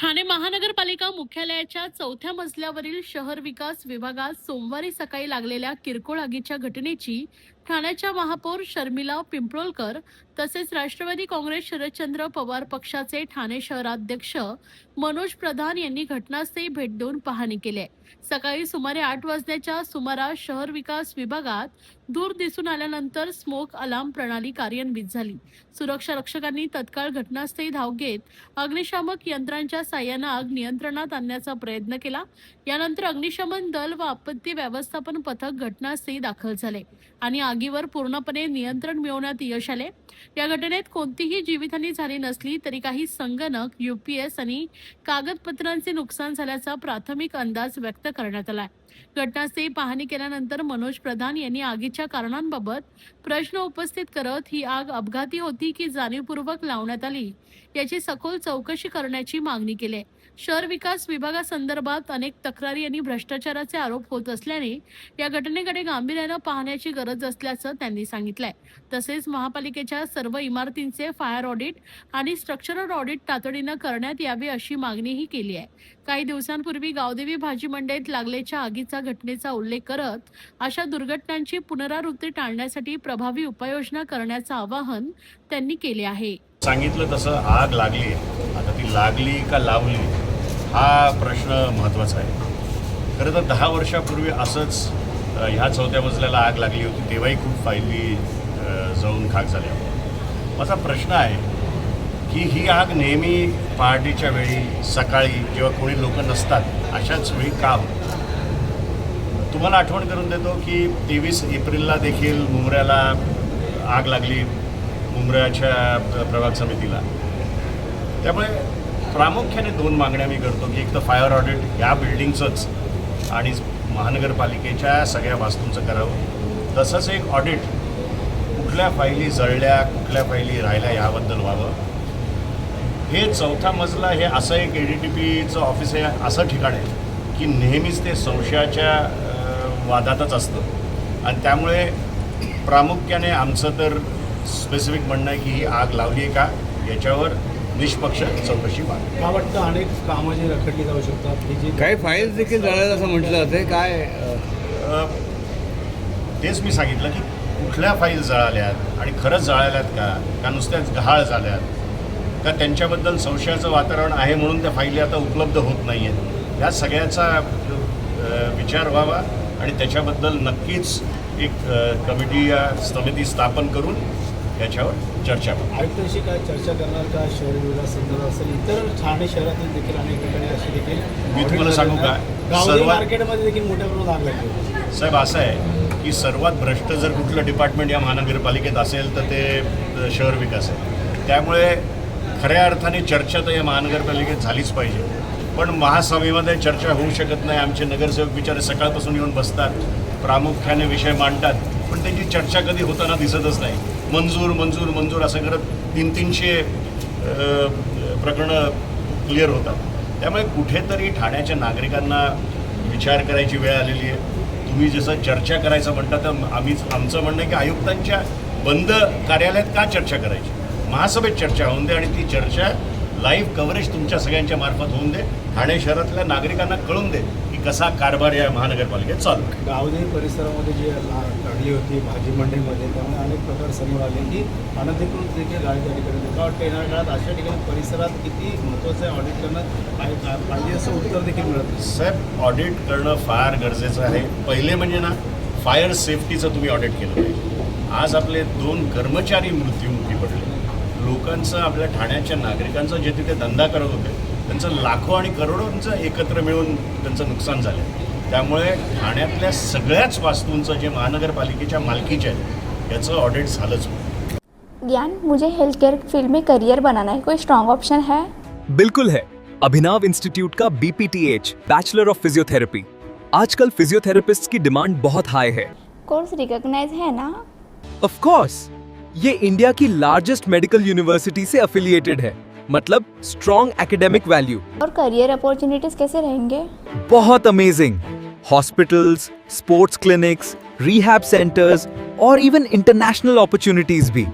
ठाणे महानगरपालिका मुख्यालयाच्या चौथ्या मजल्यावरील शहर विकास विभागात सोमवारी सकाळी लागलेल्या किरकोळ आगीच्या घटनेची ठाण्याच्या महापौर शर्मिला पिंपळकर तसेच राष्ट्रवादी काँग्रेस शरदचंद्र पवार पक्षाचे ठाणे शहराध्यक्ष मनोज प्रधान यांनी घटनास्थळी भेट देऊन पाहणी केली. सकाळी सुमारे 8 वाजण्याच्या सुमारास शहर विकास विभागात धूर दिसून आल्यानंतर स्मोक अलार्म प्रणाली कार्यान्वित झाली. सुरक्षा रक्षकांनी तत्काळ घटनास्थळी धाव घेत अग्निशामक यंत्रांच्या साह्याने आग नियंत्रणात आणण्याचा प्रयत्न केला. यानंतर अग्निशमन दल व आपत्ती व्यवस्थापन पथक घटनास्थळी दाखल झाले आणि आगीवर पूर्णपणे नियंत्रण मिळवण्यात यश आले. या घटनेत कोणतीही जीवितहानी झाली नसली तरी काही संगणक, यूपीएस आणि कागदपत्रांचे नुकसान झाल्याचा प्राथमिक अंदाज व्यक्त करण्यात आला. घटनास्थळी पाहणी केल्यानंतर मनोज प्रधान यांनी आगीच्या कारणांबाबत प्रश्न उपस्थित करत ही आग अपघाती होती की जाणीवपूर्वक लावण्यात आली याची सखोल चौकशी करण्याची मागणी केली. शहर विकास विभागासंदर्भात अनेक तक्रारी आणि भ्रष्टाचाराचे आरोप होत असल्याने या घटनेकडे गांभीर्याने पाहण्याची गरज असल्याचं त्यांनी सांगितलंय. तसेच महापालिकेच्या सर्व इमारतींचे फायर ऑडिट आणि स्ट्रक्चरल ऑडिट तातडीनं करण्यात यावे अशी मागणीही केली आहे. काही दिवसांपूर्वी गावदेवी भाजी मंडईत लागल्याच्या आगीचा घटनेचा उल्लेख करत अशा दुर्घटनांची पुनरावृत्ती टाळण्यासाठी प्रभावी उपाययोजना करण्याचं आवाहन त्यांनी केले आहे. सांगितलं तसं आग लागली, आता ती लागली का लावली हा प्रश्न महत्त्वाचा आहे. खरं तर 10 वर्षापूर्वी असंच ह्या चौथ्या मजल्याला आग लागली होती, तेव्हाही खूप फायली जळून खाक झाल्या. माझा प्रश्न आहे की ही आग नेहमी पहाटेच्या वेळी, सकाळी जेव्हा कोणी लोक नसतात अशाच वेळी का होते? तुम्हाला आठवण करून देतो की 23 एप्रिलला देखील मुंब्र्याला आग लागली, मुंब्र्याच्या प्रभाग समितीला. त्यामुळे प्रामुख्याने 2 मागण्या मी करतो की एक तर फायर ऑडिट या बिल्डिंगचंच आणि महानगरपालिकेच्या सगळ्या वास्तूंचं करावं. तसंच एक ऑडिट कुठल्या फायली जळल्या, कुठल्या फायली राहिल्या याबद्दल व्हावं. हे चौथा मजला हे असं एक ADTPचं ऑफिस आहे, असं ठिकाण आहे की नेहमीच ते संशयाच्या वादातच असतं आणि त्यामुळे प्रामुख्याने आमचं तर स्पेसिफिक म्हणणं आहे की ही आग लावली आहे का याच्यावर निष्पक्ष चौकशी व्हावी. मला वाटतं अनेक कामं जी रखडली जाऊ शकतात की जी काही फाईल्स देखील जळायला असं म्हटलं जाते काय? तेच मी सांगितलं की कुठल्या फाईल जळाल्यात आणि खरंच जळाल्यात का नुसत्याच गहाळ झाल्यात का त्यांच्याबद्दल संशयाचं वातावरण आहे म्हणून त्या फाईली आता उपलब्ध होत नाही आहेत. या सगळ्याचा विचार व्हावा आणि त्याच्याबद्दल नक्कीच एक कमिटी या समिती स्थापन करून याच्यावर चर्चा व्हावी. आयुक्तांशी काय चर्चा करणार का? शहर विकासासंदर्भात असेल, इतर ठाणे शहरातील देखील अनेक ठिकाणी अशी देखील मी तुम्हाला सांगू का, गावदेवी मार्केटमध्ये देखील मोठ्या प्रमाणात आग लागली. साहेब असं आहे की सर्वात भ्रष्ट जर कुठलं डिपार्टमेंट या महानगरपालिकेत असेल तर ते शहर विकास आहे. त्यामुळे खऱ्या अर्थाने चर्चा तर या महानगरपालिकेत झालीच पाहिजे, पण महासभेमध्ये चर्चा होऊ शकत नाही. आमचे नगरसेवक बिचारे सकाळपासून येऊन बसतात, प्रामुख्याने विषय मांडतात, पण त्यांची चर्चा कधी होताना दिसतच नाही. मंजूर मंजूर मंजूर असं करत 300 प्रकरणं क्लिअर होतात. त्यामुळे कुठेतरी ठाण्याच्या नागरिकांना विचार करायची वेळ आलेली आहे. तुम्ही जसं चर्चा करायचं म्हणता तर आमचं म्हणणं आहे की आयुक्तांच्या बंद कार्यालयात का चर्चा करायची? महासभेत चर्चा होऊन दे आणि ती चर्चा लाईव्ह कव्हरेज तुमच्या सगळ्यांच्या मार्फत होऊन दे. ठाणे शहरातल्या नागरिकांना कळून दे की कसा कारभार या महानगरपालिकेत चालू आहे. गावदेवी परिसरामध्ये जी लागली होती भाजी मंडईमध्ये, त्यामुळे अनेक प्रकार समोर आले की अनधिकृत देखील गाडी त्या ठिकाणी. मला वाटतं येणाऱ्या काळात अशा ठिकाणी परिसरात किती महत्त्वाचं आहे ऑडिट करणं पाहिजे असं उत्तर देखील मिळत नाही. साहेब, ऑडिट करणं फार गरजेचं आहे. पहिले म्हणजे ना फायर सेफ्टीचं तुम्ही ऑडिट केलं पाहिजे. आज आपले 2 कर्मचारी मृत्युमुखी पडले. लोकांचं, आपल्या ठाण्याच्या नागरिकांचा जे तिथे धंदा करत होते त्यांचं लाखो आणि करोडोंचं एकत्र मिळून त्यांचं नुकसान झालं. त्यामुळे ठाण्यातल्या सगळ्याच वास्तूंचं जे महानगरपालिकेच्या मालकीचे आहेत याचं ऑडिट झालंच. ज्ञान, मुझे हेल्थ केयर फील्ड में करियर बनाना है, कोई स्ट्रॉन्ग ऑप्शन है? बिल्कुल है। अभिनव इंस्टीट्यूट का BPTH बैचलर ऑफ फिजियोथेरेपी। आजकल फिजियोथेरेपिस्ट की डिमांड बहुत हाई है। कोर्स रिकॉग्नाइज है ना? ऑफ कोर्स, ये इंडिया की लार्जेस्ट मेडिकल यूनिवर्सिटी से एफिलिएटेड है, मतलब स्ट्रॉन्ग एकेडमिक वैल्यू। और करियर अपॉर्चुनिटीज कैसे रहेंगे? बहुत amazing. Hospitals, sports clinics, rehab centres और इवन इंटरनेशनल अपॉर्चुनिटीज भी।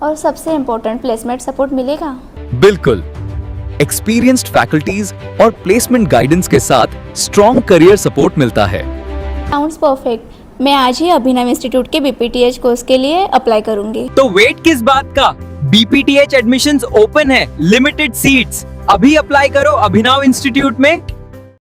और सबसे इम्पोर्टेंट, प्लेसमेंट सपोर्ट मिलेगा? बिल्कुल। एक्सपीरियंस्ड फैकल्टीज और प्लेसमेंट गाइडेंस के साथ स्ट्रॉन्ग करियर सपोर्ट मिलता है। Sounds perfect. मैं आज ही अभिनव इंस्टीट्यूट के BPTH कोर्स के लिए अप्लाई करूंगी। तो वेट किस बात का? BPTH एडमिशंस ओपन है, लिमिटेड सीट्स। अभी अप्लाई करो अभिनव इंस्टीट्यूट में।